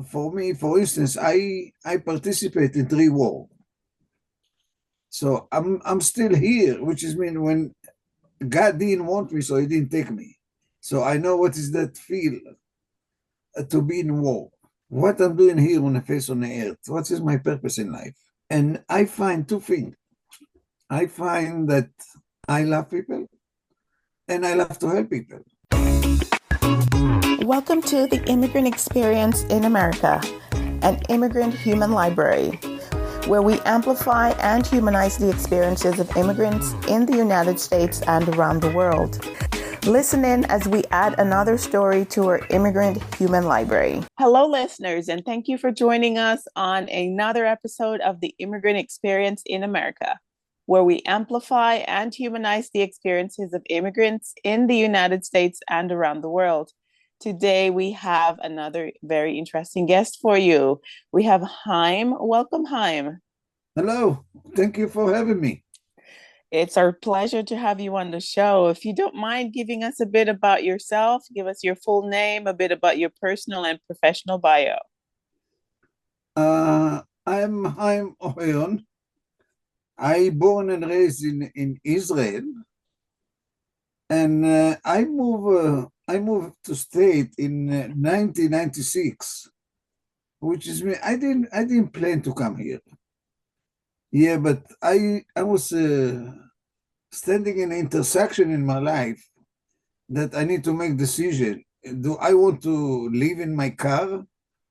For me, for instance, I participate in 3 wars. So I'm still here, which is mean when God didn't want me, so he didn't take me. So I know what is that feel to be in war. What I'm doing here on the face on the earth, what is my purpose in life? And I find 2 things. I find that I love people and I love to help people. Welcome to the Immigrant Experience in America, an immigrant human library, where we amplify and humanize the experiences of immigrants in the United States and around the world. Listen in as we add another story to our immigrant human library. Hello, listeners, and thank you for joining us on another episode of the Immigrant Experience in America, where we amplify and humanize the experiences of immigrants in the United States and around the world. Today, we have another very interesting guest for you. We have Haim. Welcome, Haim. Hello, thank you for having me. It's our pleasure to have you on the show. If you don't mind giving us a bit about yourself, give us your full name, a bit about your personal and professional bio. I'm Haim Oheon. I born and raised in Israel, and I moved to state in 1996, which is me. I didn't plan to come here. Yeah, but I was standing in an intersection in my life that I need to make decision. Do I want to live in my car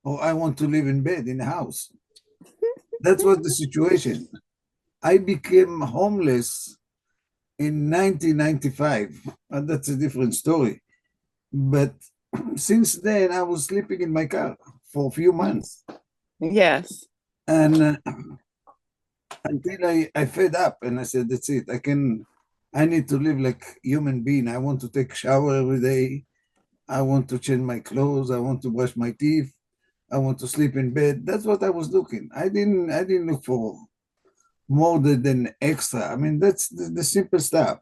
or I want to live in bed in the house? That was the situation. I became homeless in 1995, and that's a different story. But since then, I was sleeping in my car for a few months. Yes. And until I fed up and I said, that's it. I need to live like human being. I want to take shower every day. I want to change my clothes. I want to brush my teeth. I want to sleep in bed. That's what I was looking. I didn't look for more than extra. I mean, that's the simple stuff.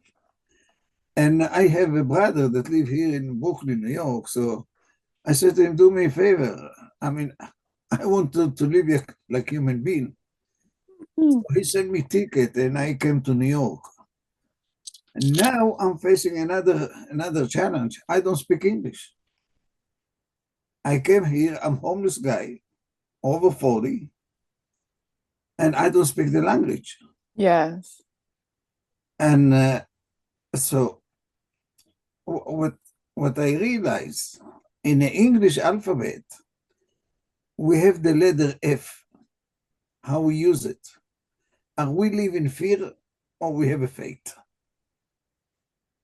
And I have a brother that live here in Brooklyn, New York. So I said to him, do me a favor. I mean, I want to live like human being. So he sent me ticket and I came to New York. And now I'm facing another challenge. I don't speak English. I came here, I'm homeless guy, over 40, and I don't speak the language. Yes. And so what I realized, in the English alphabet, we have the letter F, how we use it. Are we live in fear or we have a faith?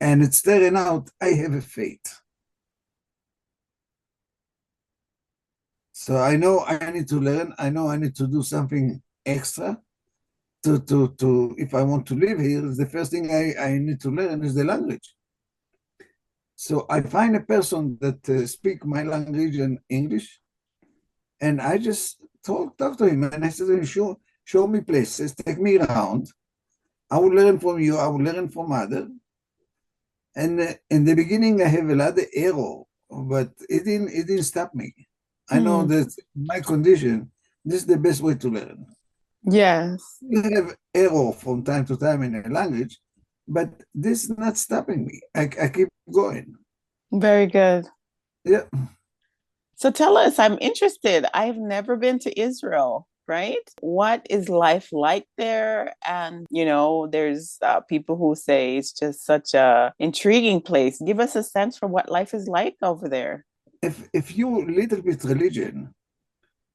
And it's turning out I have a faith. So I know I need to learn. I know I need to do something extra to if I want to live here. The first thing I need to learn is the language. So I find a person that speak my language in English, and I just talk to him, and I said to him, show me places, take me around. I will learn from you. I will learn from others. And in the beginning, I have a lot of error, but it didn't stop me. I know that my condition, this is the best way to learn. Yes. You have error from time to time in a language, but this is not stopping me. I keep going. Very good. Yeah. So tell us, I'm interested. I've never been to Israel, right? What is life like there? And, there's people who say it's just such a intriguing place. Give us a sense for what life is like over there. If you little bit religion,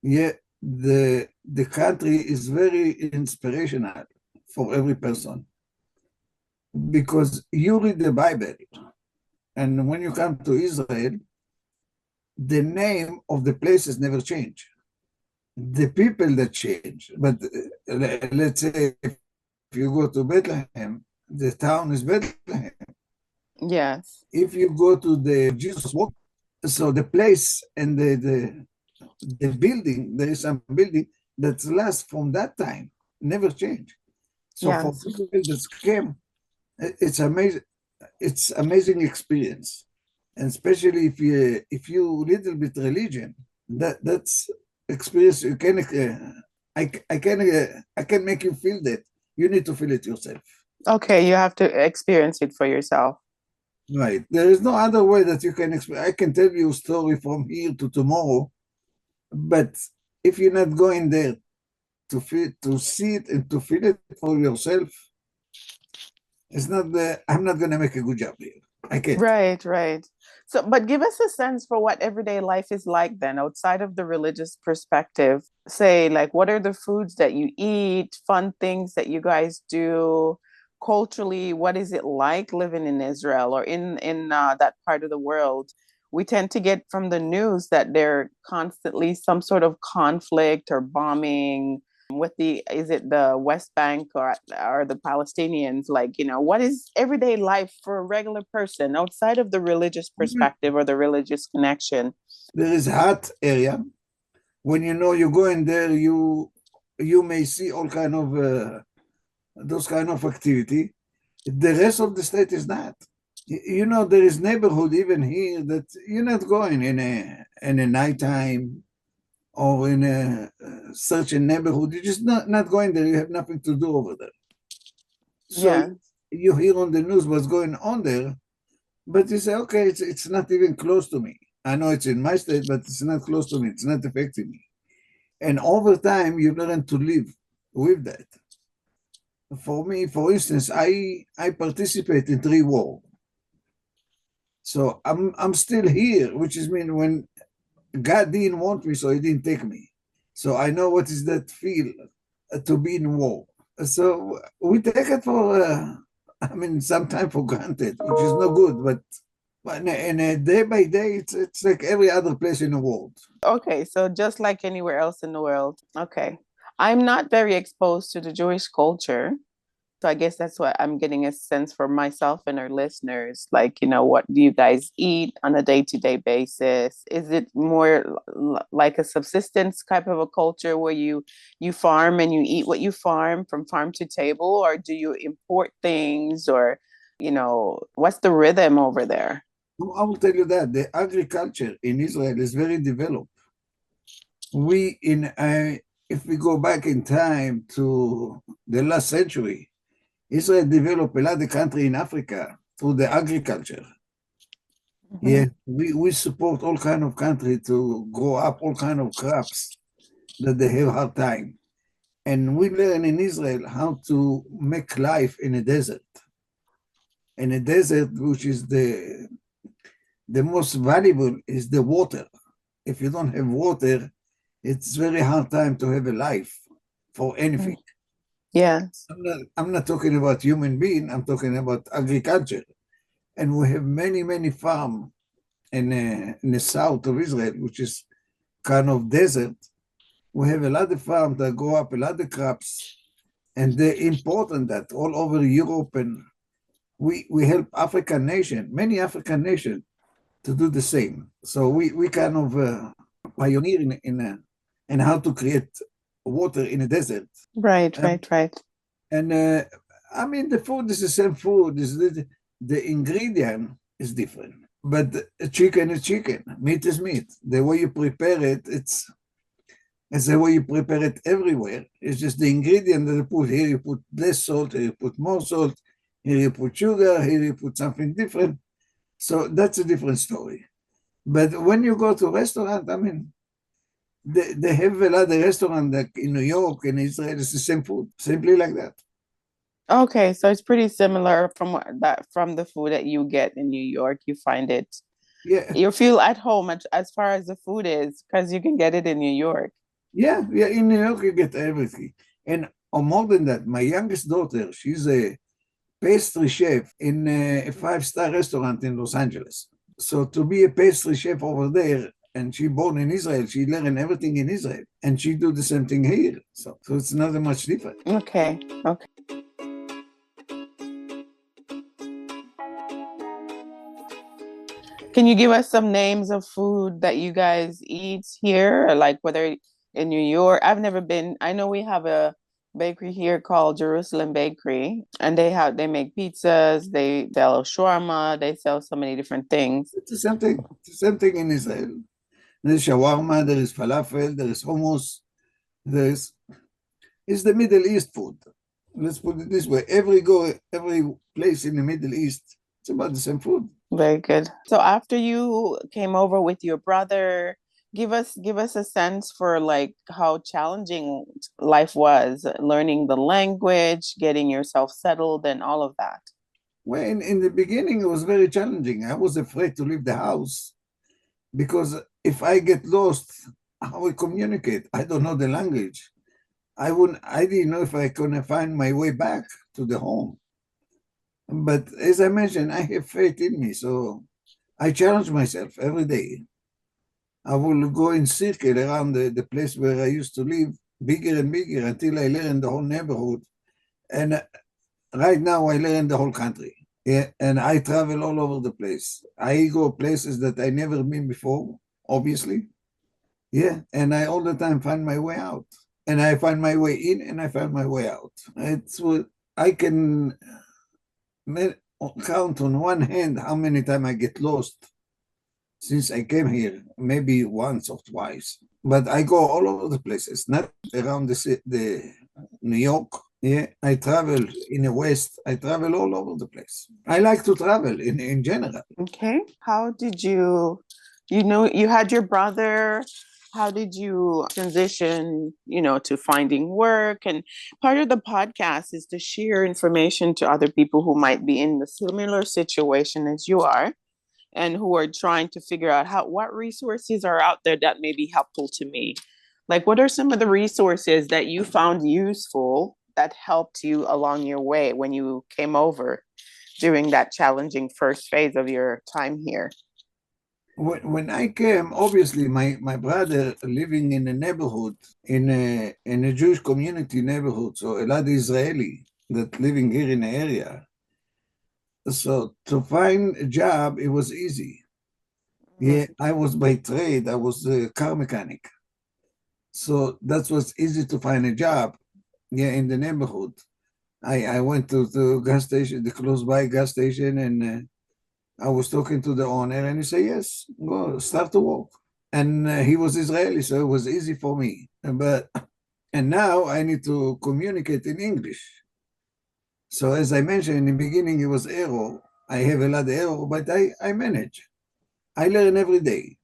yeah, the country is very inspirational for every person because you read the Bible, and when you come to Israel, the name of the places never change. The people that change, but let's say if you go to Bethlehem, the town is Bethlehem. Yes. If you go to the Jesus Walk, so the place and the building, there is some building that lasts from that time, never change. So for Yes. people that came, it's amazing. It's amazing experience, and especially if you little bit religion. That's experience. You can I can make you feel that. You need to feel it yourself. Okay, you have to experience it for yourself. Right. There is no other way that you can explain. I can tell you a story from here to tomorrow, but if you're not going there to feel, to see it and to feel it for yourself, it's not the. I'm not going to make a good job here. I can't. Right, right. So, but give us a sense for what everyday life is like then, outside of the religious perspective. Say, like, what are the foods that you eat, fun things that you guys do, culturally, what is it like living in Israel or in that part of the world? We tend to get from the news that there constantly some sort of conflict or bombing with the is it the West Bank or the Palestinians, like, what is everyday life for a regular person outside of the religious perspective or the religious connection? There is hot area. When you know you go in there, you may see all kind of those kind of activity. The rest of the state is not. You know, there is neighborhood even here that you're not going in a nighttime or in a certain neighborhood. You're just not going there. You have nothing to do over there. So Yeah. you hear on the news what's going on there, but you say, okay, it's not even close to me. I know it's in my state, but it's not close to me. It's not affecting me. And over time, you learn to live with that. For me, for instance, I participate in 3 wars. So I'm still here, which is mean when God didn't want me, so he didn't take me. So I know what is that feel to be in war. So we take it for, I mean, sometimes for granted, which is no good, but in a day by day, it's like every other place in the world. Okay, so just like anywhere else in the world. Okay. I'm not very exposed to the Jewish culture. So I guess that's what I'm getting a sense for myself and our listeners. Like, what do you guys eat on a day-to-day basis? Is it more like a subsistence type of a culture where you farm and you eat what you farm from farm to table, or do you import things, or what's the rhythm over there? I will tell you that the agriculture in Israel is very developed. We in If we go back in time to the last century, Israel developed a lot of country in Africa through the agriculture. Yeah, Mhm. we support all kind of country to grow up all kind of crops that they have hard time. And we learn in Israel how to make life in a desert. In a desert, which is the most valuable is the water. If you don't have water, it's very hard time to have a life for anything. Yes. I'm not talking about human being, I'm talking about agriculture. And we have many farms in the south of Israel, which is kind of desert. We have a lot of farms that grow up a lot of crops, and they're important that all over Europe, and we help African nation, many African nations, to do the same. So we kind of pioneer in how to create water in a desert. Right, Um, right, right. and I mean, the food is the same food. The ingredient is different, but chicken is chicken, meat is meat. The way you prepare it, it's the way you prepare it everywhere. It's just the ingredient that you put here. You put less salt, here you put more salt, here you put sugar, here you put something different. So that's a different story. But when you go to a restaurant, I mean, they have a lot of restaurants like in New York and Israel, it's the same food, simply like that. Okay, so it's pretty similar from the food that you get in New York. You find it, Yeah, you feel at home as far as the food is, because you can get it in New York. yeah. In New York, you get everything. And more than that, my youngest daughter, she's a pastry chef in a five-star restaurant in Los Angeles. So to be a pastry chef over there, and she born in Israel, she learned everything in Israel, and she do the same thing here. So it's not much different. Okay, okay. Can you give us some names of food that you guys eat here, or like whether in New York? I've never been. I know we have a bakery here called Jerusalem Bakery, and they make pizzas, they sell shawarma, they sell so many different things. It's the same thing. It's the same thing in Israel. There's shawarma, there is falafel, there is hummus, there is it's the Middle East food. Let's put it this way: every place in the Middle East, it's about the same food. Very good. So after you came over with your brother, give us a sense for like how challenging life was, learning the language, getting yourself settled, and all of that. Well, in the beginning, it was very challenging. I was afraid to leave the house because if I get lost, how I communicate? I don't know the language. I didn't know if I could find my way back to the home. But as I mentioned, I have faith in me, so I challenge myself every day. I will go in circle around the place where I used to live, bigger and bigger until I learn the whole neighborhood. And right now I learn the whole country. Yeah, and I travel all over the place. I go places that I never been before, obviously. Yeah, and I all the time find my way out. And I find my way in and I find my way out. It's what I can count on one hand how many times I get lost since I came here, maybe once or twice. But I go all over the places, not around the New York. Yeah, I travel in the West. I travel all over the place. I like to travel in general. Okay. How did you know, you had your brother, how did you transition, to finding work? And part of the podcast is to share information to other people who might be in the similar situation as you are and who are trying to figure out what resources are out there that may be helpful to me. Like, what are some of the resources that you found useful that helped you along your way when you came over during that challenging first phase of your time here? When I came, obviously my brother living in a neighborhood, in a Jewish community neighborhood, so a lot of Israeli that living here in the area. So to find a job, it was easy. Yeah, I was by trade, I was a car mechanic. So that was easy to find a job, yeah, in the neighborhood. I went to the gas station, the close by gas station, and I was talking to the owner, and he said, "Yes, go start to work." And he was Israeli, so it was easy for me. And now I need to communicate in English. So as I mentioned in the beginning, it was error. I have a lot of error, but I manage. I learn every day.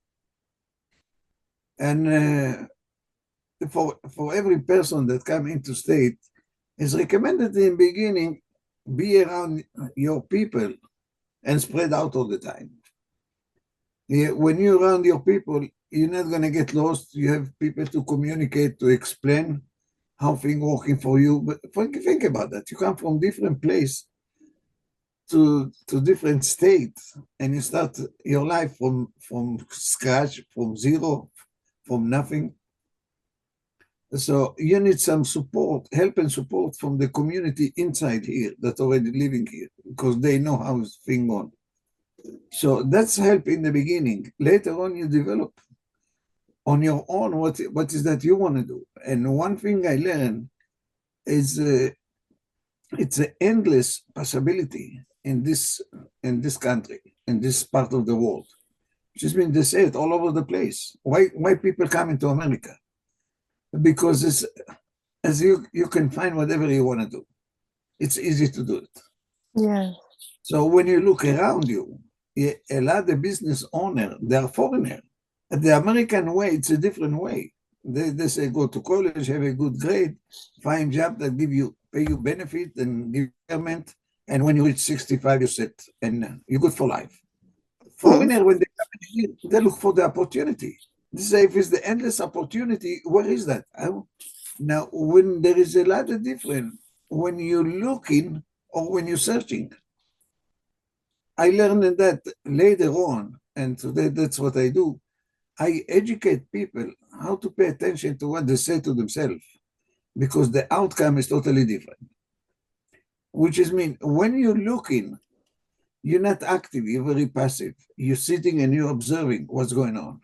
And for every person that come into state, it's recommended in the beginning, be around your people and spread out all the time. Yeah, when you're around your people, you're not going to get lost. You have people to communicate, to explain how things working for you. But think about that. You come from different place to different states, and you start your life from scratch, from zero, from nothing. So you need some support, help and support from the community inside here that already living here, because they know how things going. So that's help in the beginning. Later on, you develop on your own what is that you want to do. And one thing I learned is it's an endless possibility in this country, in this part of the world. Which means they say it all over the place. Why people come into America? Because it's as you can find whatever you want to do. It's easy to do it. Yeah. So when you look around you, a lot of business owners, they are foreigners. The American way, it's a different way. They say go to college, have a good grade, find job that pay you benefit and give government, and when you reach 65, you sit and you're good for life. Foreigners, when they come in here, they look for the opportunity. They say if it's the endless opportunity, where is that? Now, when there is a lot of difference, when you're looking or when you're searching, I learned that later on, and today that's what I do. I educate people how to pay attention to what they say to themselves, because the outcome is totally different. Which is mean when you're looking, you're not active, you're very passive. You're sitting and you're observing what's going on.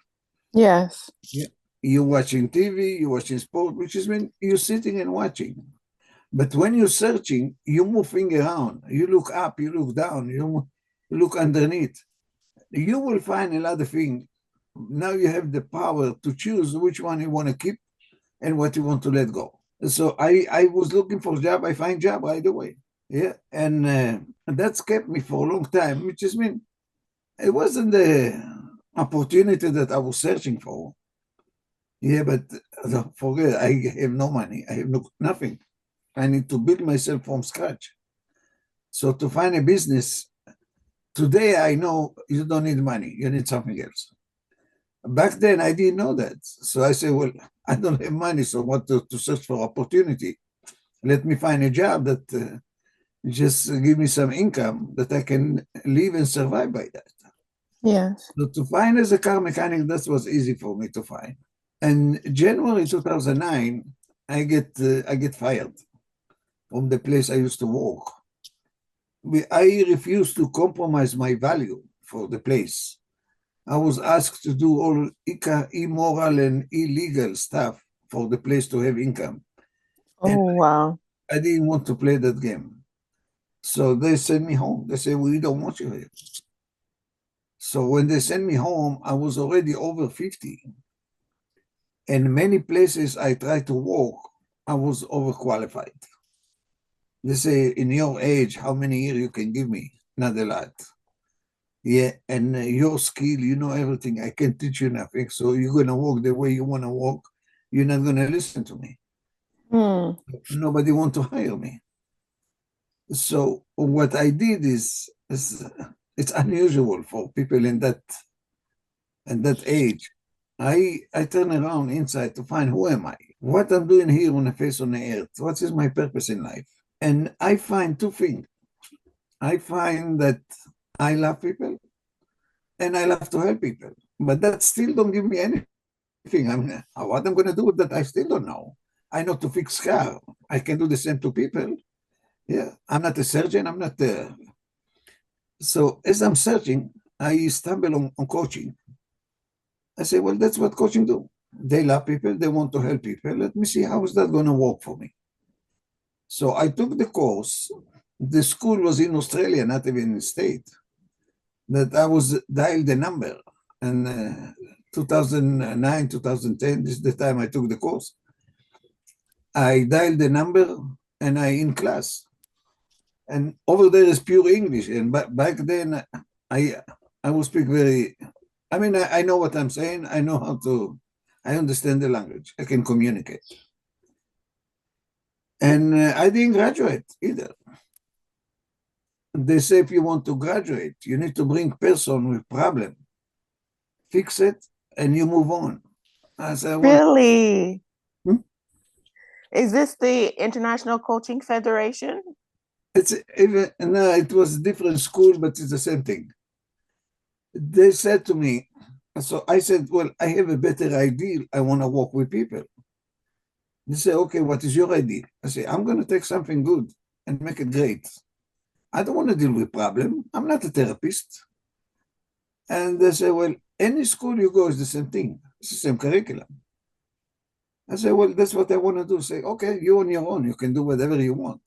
Yes. Yeah. You're watching TV, you're watching sport, which is mean you're sitting and watching. But when you're searching, you're moving around. You look up, you look down, you look underneath. You will find a lot of things now you have the power to choose which one you want to keep and what you want to let go. So I was looking for a job. I find job right away. Yeah, and that's kept me for a long time, which is mean it wasn't the opportunity that I was searching for. Yeah, but don't forget, I have no money. I have nothing. I need to build myself from scratch. So to find a business, today I know you don't need money. You need something else. Back then, I didn't know that. So I said, well, I don't have money, so what to search for opportunity? Let me find a job that just give me some income that I can live and survive by that. Yes. So to find as a car mechanic, that was easy for me to find. And January 2009, I get fired from the place I used to work. I refused to compromise my value for the place. I was asked to do all immoral and illegal stuff for the place to have income. And Oh, wow. I didn't want to play that game. So they sent me home. They said, we don't want you here. So when they sent me home, I was already over 50. And many places I tried to work, I was overqualified. They say, in your age, how many years you can give me? Not a lot. Yeah, and your skill, you know everything. I can teach you nothing. So you're going to walk the way you want to walk. You're not going to listen to me. Hmm. Nobody want to hire me. So what I did is it's unusual for people in that age. I turn around inside to find who am I? What I'm doing here on the face on the earth? What is my purpose in life? And I find two things. I find that I love people and I love to help people. But that still don't give me anything. I mean, what I'm going to do with that, I still don't know. I know to fix car. I can do the same to people. Yeah, I'm not a surgeon. I'm not a... So as I'm searching, I stumble on coaching. I say, well, that's what coaching do. They love people. They want to help people. Let me see how is that going to work for me. So I took the course. The school was in Australia, not even in the state. That I was dialed the number. And 2009, 2010, this is the time I took the course. I dialed the number and I in class. And over there is pure English. And back then, I would speak very... I mean, I know what I'm saying. I know how to... I understand the language. I can communicate. And I didn't graduate either. They say if you want to graduate, you need to bring person with problem, fix it, and you move on. I said, well, Really? hmm? Is this the International Coaching Federation? It's even no, it was a different school, but it's the same thing. They said to me, so I said, well, I have a better idea. I want to work with people. They say, okay, what is your idea? I say, I'm going to take something good and make it great. I don't want to deal with problem. I'm not a therapist. And they say, well, any school you go is the same thing. It's the same curriculum. I say, well, that's what I want to do. Say, okay, you on your own. You can do whatever you want.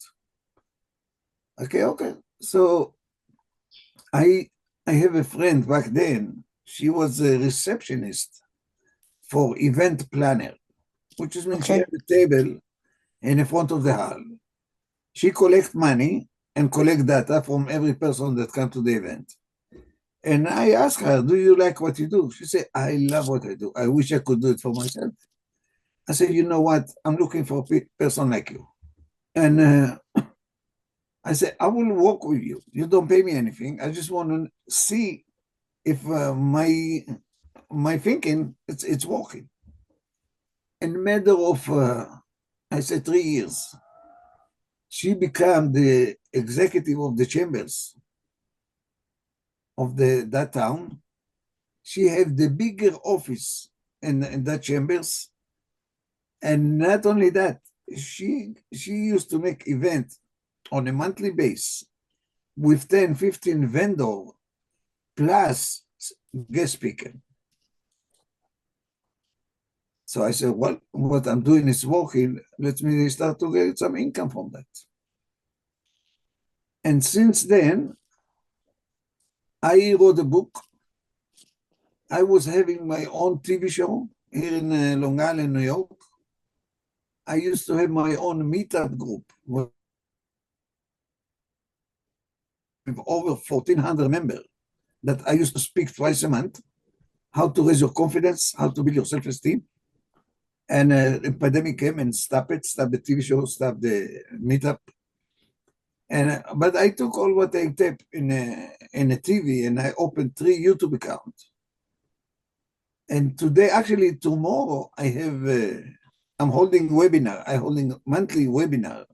Okay. So I have a friend back then. She was a receptionist for event planner, which is when she Okay. had a table in the front of the hall. She collect money and collect data from every person that come to the event. And I asked her, do you like what you do? She said, I love what I do. I wish I could do it for myself. I said, you know what? I'm looking for a person like you. And I said, I will work with you. You don't pay me anything. I just want to see if my thinking, it's working. In the matter of, I said, 3 years, she became the executive of the chambers of that town. She had the bigger office in that chambers. And not only that, she used to make events on a monthly basis with 10, 15 vendor plus guest speaker. So I said, well, what I'm doing is working. Let me start to get some income from that. And since then, I wrote a book I was having my own TV show here in Long Island, New York. I used to have my own meetup group with over 1,400 members that I used to speak twice a month, how to raise your confidence, how to build your self-esteem. And the pandemic came and stopped the TV show, stopped the meetup. And but I took all what I taped in a TV and I opened 3 YouTube accounts. And today, actually tomorrow, I'm holding webinar. I'm holding monthly webinar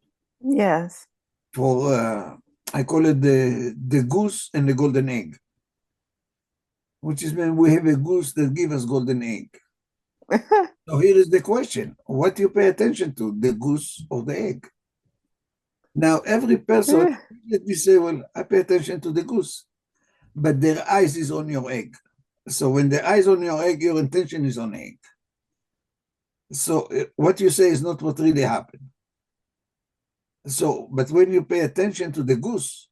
Yes. for I call it the goose and the golden egg, which is when we have a goose that gives us golden egg. So here is the question: what do you pay attention to, the goose or the egg? Now, every person, let me say, well, I pay attention to the goose, but their eyes is on your egg. So when the eyes on your egg, your intention is on egg. So what you say is not what really happened. So, but when you pay attention to the goose,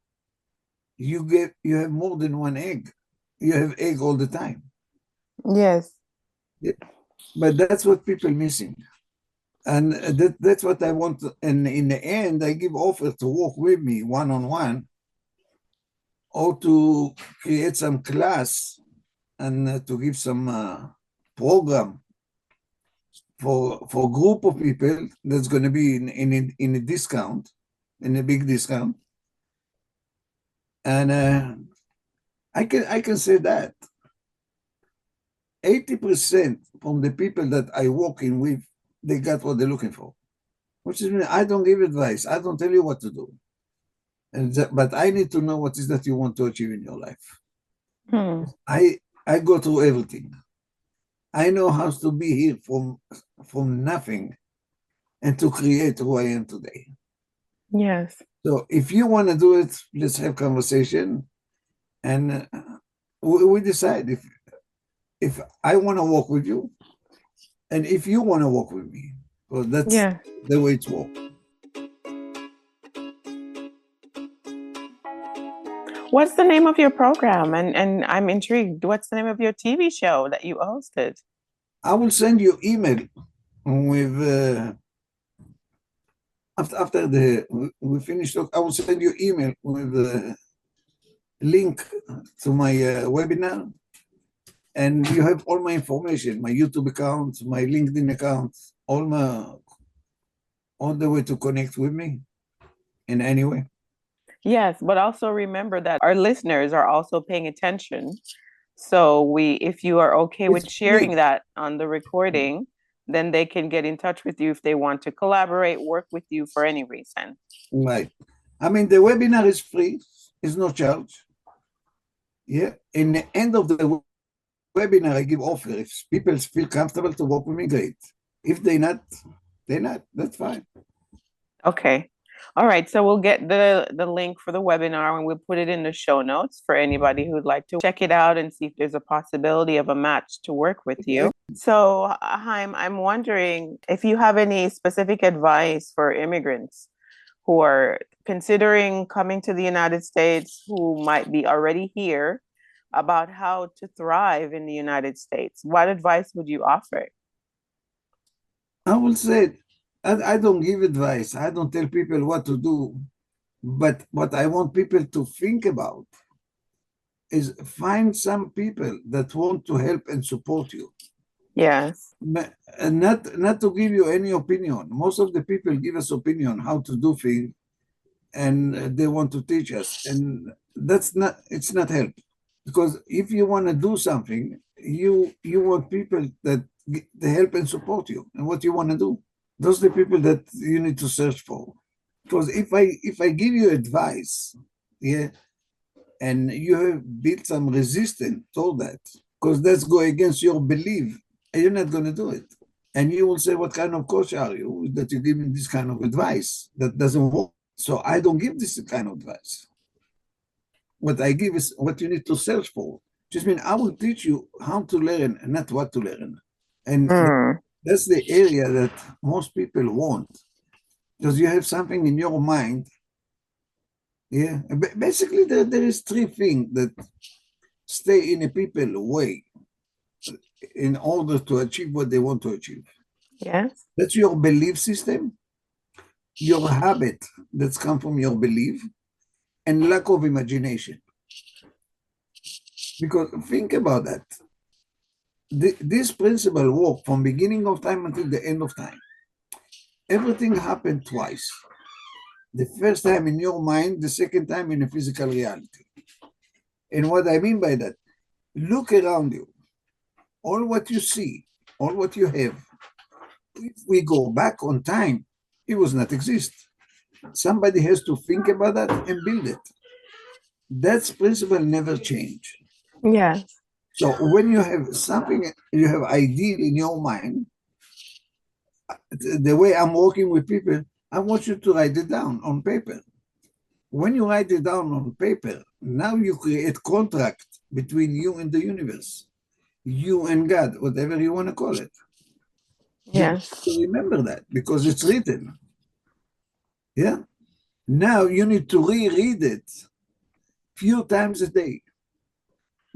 you have more than one egg. You have egg all the time. Yes. Yeah. But that's what people missing. And that's what I want. And in the end, I give offer to work with me one-on-one or to create some class and to give some program for group of people that's going to be in a discount, in a big discount. And I can say that 80% from the people that I work in with, they got what they're looking for, which is I don't give advice. I don't tell you what to do. But I need to know what is that you want to achieve in your life. I go through everything. I know how to be here from nothing and to create who I am today. Yes. So if you want to do it, let's have conversation, and we decide if I want to work with you, and if you want to work with me. So that's the way it's works. What's the name of your program? And I'm intrigued. What's the name of your TV show that you hosted? I will send you email with after we finish talk. I will send you email with a link to my webinar, and you have all my information, my YouTube account, my LinkedIn account, all the way to connect with me in any way. Yes, but also remember that our listeners are also paying attention. So if you are okay with sharing that on the recording, then they can get in touch with you if they want to collaborate, work with you for any reason. Right. I mean, the webinar is free. It's no charge. Yeah. In the end of the webinar, I give offer. If people feel comfortable to work with me, great. If they're not. That's fine. Okay. All right. So we'll get the link for the webinar and we'll put it in the show notes for anybody who'd like to check it out and see if there's a possibility of a match to work with you. So, Haim, I'm wondering if you have any specific advice for immigrants who are considering coming to the United States, who might be already here, about how to thrive in the United States. What advice would you offer? I will say, I don't give advice. I don't tell people what to do. But what I want people to think about is find some people that want to help and support you. Yes. And not to give you any opinion. Most of the people give us opinion how to do things, and they want to teach us. And it's not help. Because if you want to do something, you want people that they help and support you and what you want to do. Those are the people that you need to search for. Because if I give you advice, yeah, and you have built some resistance to that, because that's go against your belief, and you're not going to do it. And you will say, what kind of coach are you that you give me this kind of advice that doesn't work? So I don't give this kind of advice. What I give is what you need to search for. Just mean I will teach you how to learn and not what to learn. And that's the area that most people want. Because you have something in your mind. Yeah. Basically, there is 3 things that stay in a people way. in order to achieve what they want to achieve. Yes. That's your belief system, your habit that's come from your belief, and lack of imagination. Because think about that. This principle work from beginning of time until the end of time. Everything happened twice. The first time in your mind, the second time in a physical reality. And what I mean by that, look around you. All what you see, all what you have, if we go back on time, it was not exist. Somebody has to think about that and build it. That principle never change. Yes. So when you have something, you have ideal in your mind, the way I'm working with people, I want you to write it down on paper. When you write it down on paper, now you create contract between you and the universe, you and God, whatever you want to call it. You have Yes. to remember that because it's written. Yeah. Now you need to reread it few times a day.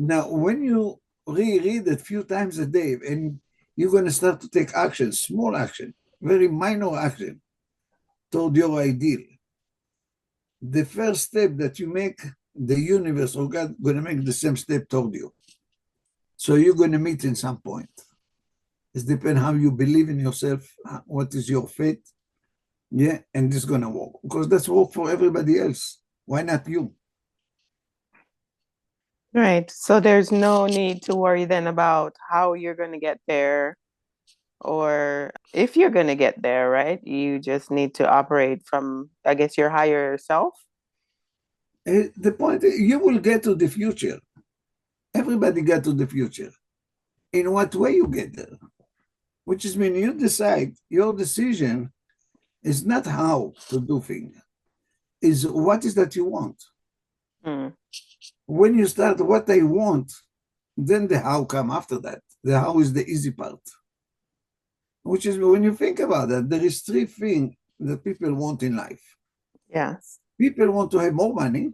Now, when you reread it few times a day, and you're going to start to take action, small action, very minor action toward your ideal. The first step that you make, the universe or God going to make the same step toward you. So you're going to meet in some point. It depends how you believe in yourself, what is your faith. Yeah, and this is going to work because that's work for everybody else. Why not you? Right. So there's no need to worry then about how you're going to get there or if you're going to get there, right? You just need to operate from, I guess, your higher self. The point is, you will get to the future. Everybody get to the future. In what way you get there? Which is when you decide, your decision is not how to do things, is what is that you want. Hmm. When you start what I want, then the how come after that. The how is the easy part. Which is when you think about that, there is three things that people want in life. Yes. People want to have more money.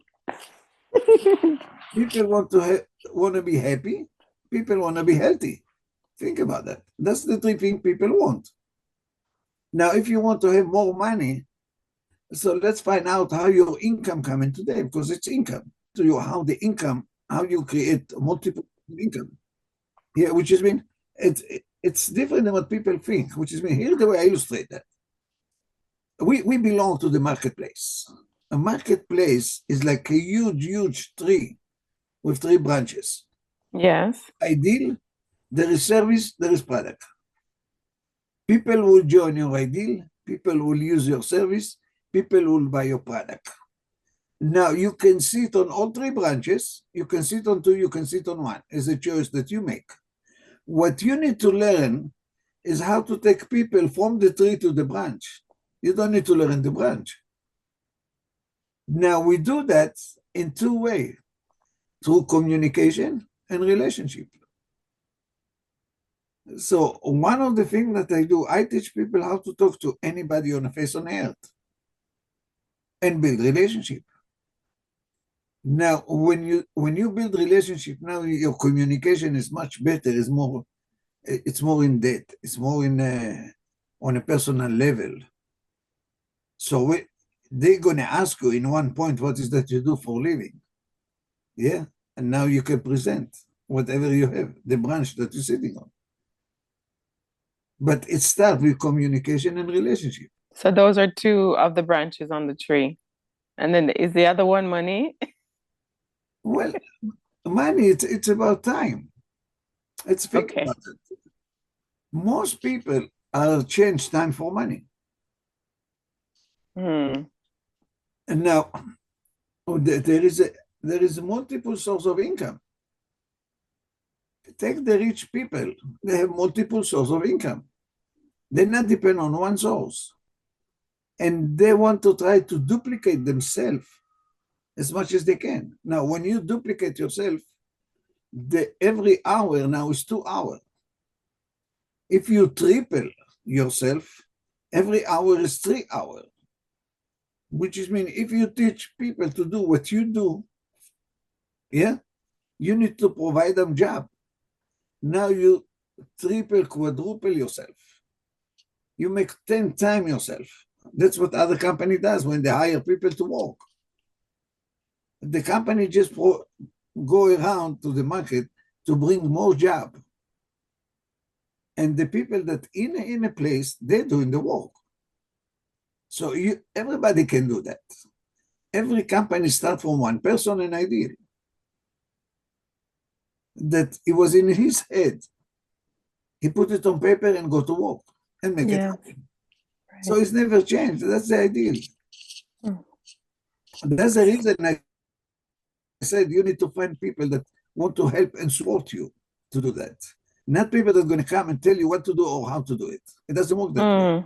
People want to be happy. People want to be healthy. Think about that. That's the three things people want. Now, if you want to have more money, so let's find out how your income coming today, because it's income. To you, how the income, how you create multiple income. Yeah, which is mean it's different than what people think. Which is mean here's the way I illustrate that. We belong to the marketplace. A marketplace is like a huge tree with three branches. Yes. Ideal, there is service, there is product. People will join your ideal, people will use your service, people will buy your product. Now you can sit on all three branches, you can sit on two, you can sit on one. It's a choice that you make. What you need to learn is how to take people from the tree to the branch. You don't need to learn the branch. Now we do that in two ways, through communication and relationship. So one of the things that I do, I teach people how to talk to anybody on the face on earth and build relationship. Now, when you build relationship, now your communication is much better. It's more in depth. It's more in on a personal level. So they're gonna ask you in one point, what is that you do for a living? Yeah, and now you can present whatever you have, the branch that you're sitting on. But it starts with communication and relationship. So those are two of the branches on the tree. And then is the other one money? Well, money, it's about time. Let's think Okay. about it. Most people are change time for money. Hmm. And now there is multiple source of income. Take the rich people, they have multiple source of income. They not depend on one source. And they want to try to duplicate themselves as much as they can. Now, when you duplicate yourself, every hour now is 2 hours. If you triple yourself, every hour is 3 hours. Which is mean if you teach people to do what you do, yeah, you need to provide them job. Now you triple, quadruple yourself. You make 10 times yourself. That's what other company does when they hire people to work. The company just go around to the market to bring more job. And the people that in a place, they're doing the work. So everybody can do that. Every company starts from one person, an idea that it was in his head. He put it on paper and go to work and make it happen. Right. So it's never changed. That's the ideal. That's the reason I said you need to find people that want to help and support you to do that. Not people that are going to come and tell you what to do or how to do it. It doesn't work that way.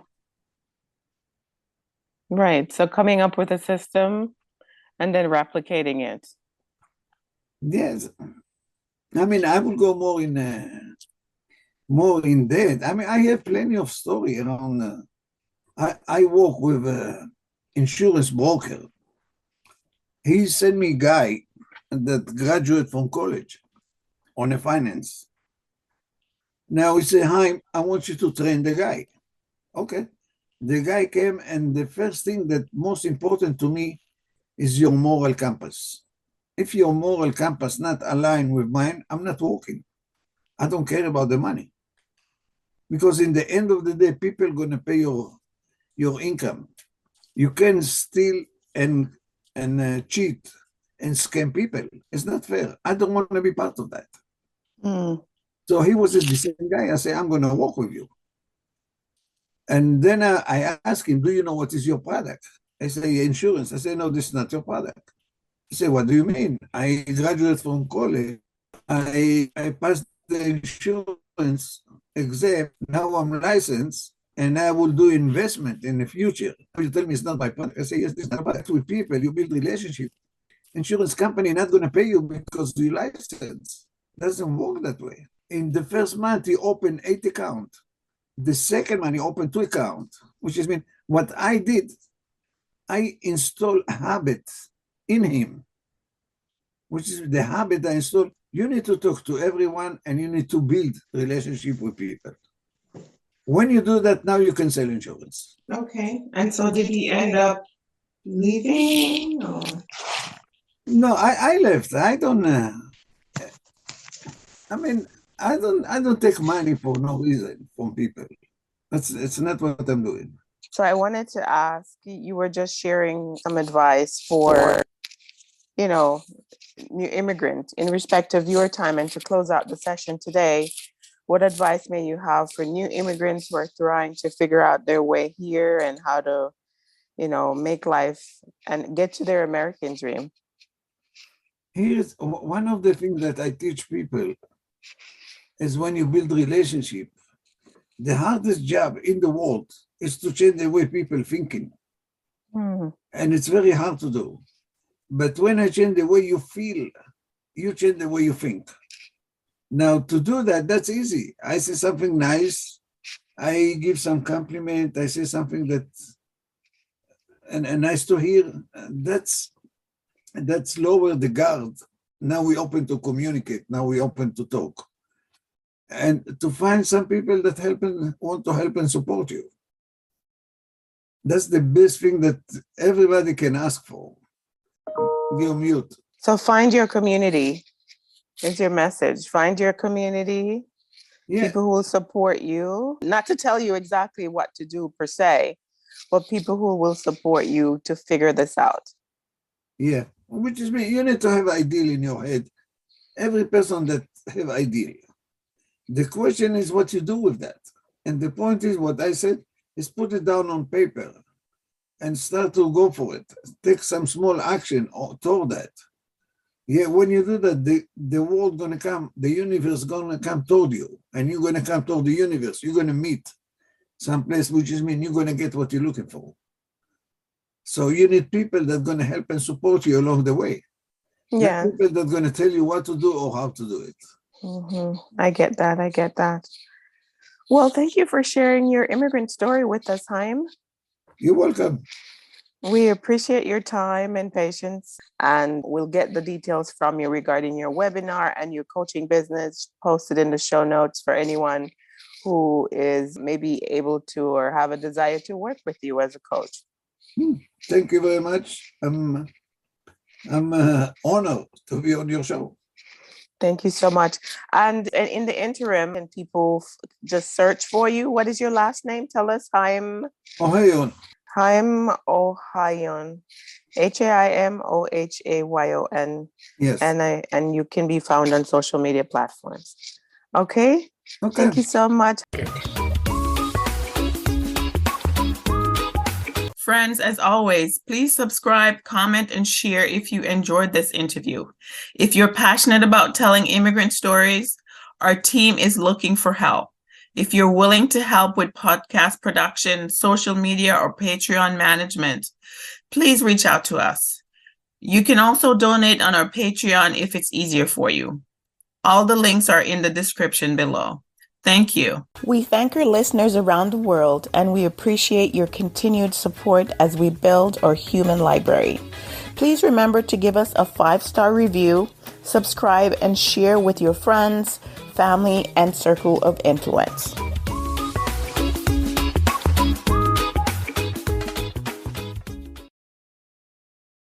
Right. So coming up with a system and then replicating it. Yes. I mean, I will go more in that. I mean, I have plenty of story around. I work with an insurance broker. He sent me a guy that graduated from college on a finance. Now he said, Haim, I want you to train the guy. Okay. The guy came, and the first thing that most important to me is your moral compass. If your moral compass not aligned with mine, I'm not working. I don't care about the money. Because in the end of the day, people are going to pay your income. You can steal and cheat and scam people. It's not fair. I don't want to be part of that. So he was a decent guy. I said, I'm going to work with you. And then I asked him, do you know what is your product? I say, insurance. I said, no, this is not your product. He said, what do you mean? I graduated from college. I passed the insurance exam. Now I'm licensed, and I will do investment in the future. You tell me it's not my product. I say, yes, this is not my product. With people, you build relationship. Insurance company not going to pay you because you license. Doesn't work that way. In the first month, he opened 8 accounts. The second month, he opened 2 accounts, which is mean what I did, I installed habits in him, which is the habit I installed. You need to talk to everyone, and you need to build relationship with people. When you do that, now you can sell insurance. Okay. And so did he end up leaving? Or? No, I left. I don't. I mean, I don't take money for no reason from people. It's not what I'm doing. So I wanted to ask, you were just sharing some advice for, new immigrant in respect of your time, and to close out the session today, what advice may you have for new immigrants who are trying to figure out their way here and how to, make life and get to their American dream? Here's one of the things that I teach people is when you build relationship, the hardest job in the world is to change the way people thinking. And it's very hard to do. But when I change the way you feel, you change the way you think. Now, to do that, that's easy. I say something nice. I give some compliment. I say something that and nice to hear. That's lower the guard. Now we open to communicate. Now we open to talk. And to find some people that want to help and support you. That's the best thing that everybody can ask for. You're mute. So find your community is your message. Find your community, people who will support you, not to tell you exactly what to do per se, but people who will support you to figure this out. Yeah, which is me. You need to have ideal in your head. Every person that have ideal. The question is what you do with that. And the point is what I said is put it down on paper and start to go for it. Take some small action toward that. Yeah, when you do that, the world going to come, the universe going to come toward you, and you're going to come toward the universe. You're going to meet someplace, which is mean you're going to get what you're looking for. So you need people that are going to help and support you along the way. Yeah. Not people that are going to tell you what to do or how to do it. I get that. Well, thank you for sharing your immigrant story with us, Haim. You're welcome. We appreciate your time and patience, and we'll get the details from you regarding your webinar and your coaching business posted in the show notes for anyone who is maybe able to or have a desire to work with you as a coach. Thank you very much. I'm honored to be on your show. Thank you so much. And in the interim, can people just search for you? What is your last name? Tell us. Haim. Ohayon. Haim Ohayon. Haimohayon. Yes. And you can be found on social media platforms. Okay. Thank you so much. Friends, as always, please subscribe, comment, and share if you enjoyed this interview. If you're passionate about telling immigrant stories, our team is looking for help. If you're willing to help with podcast production, social media, or Patreon management, please reach out to us. You can also donate on our Patreon if it's easier for you. All the links are in the description below. Thank you. We thank our listeners around the world, and we appreciate your continued support as we build our human library. Please remember to give us a 5-star review, subscribe, and share with your friends, family, and circle of influence.